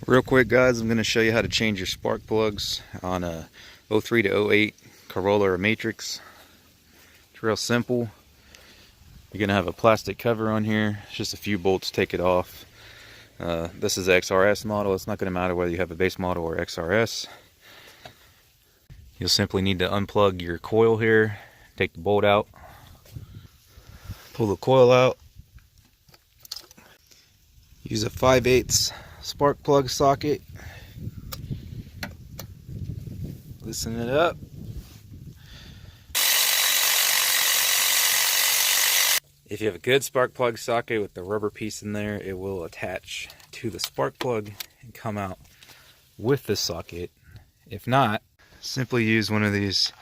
Real quick guys, I'm going to show you how to change your spark plugs on a 03 to 08 Corolla Matrix. It's real simple. You're going to have a plastic cover on here. It's just a few bolts, take it off. This is the XRS model. It's not going to matter whether you have a base model or XRS. You'll simply need to unplug your coil here, take the bolt out, pull the coil out, use a 5/8 spark plug socket, loosen it up. If you have a good spark plug socket with the rubber piece in there, it will attach to the spark plug and come out with the socket. If not, simply use one of these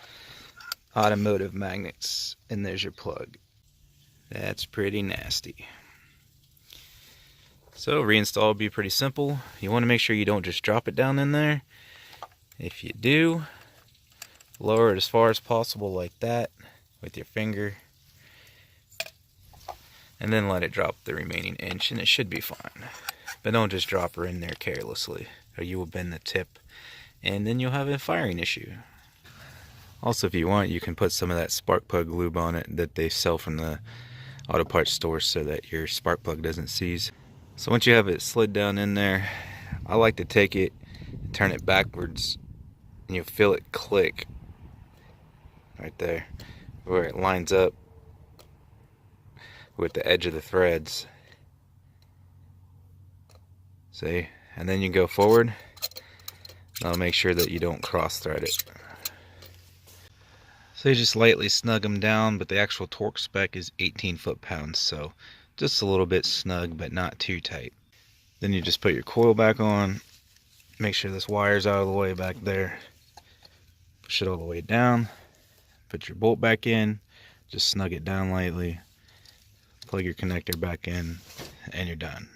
automotive magnets and there's your plug. That's pretty nasty. So reinstall will be pretty simple. You want to make sure you don't just drop it down in there. If you do, lower it as far as possible like that with your finger. And then let it drop the remaining inch and it should be fine. But don't just drop her in there carelessly or you will bend the tip and then you'll have a firing issue. Also, if you want, you can put some of that spark plug lube on it that they sell from the auto parts store so that your spark plug doesn't seize. So once you have it slid down in there, I like to take it, turn it backwards, and you'll feel it click right there where it lines up with the edge of the threads. See? And then you go forward. I'll make sure that you don't cross thread it. So you just lightly snug them down, but the actual torque spec is 18 foot-pounds, so just a little bit snug, but not too tight. Then you just put your coil back on, make sure this wire's out of the way back there, push it all the way down, put your bolt back in, just snug it down lightly, plug your connector back in, and you're done.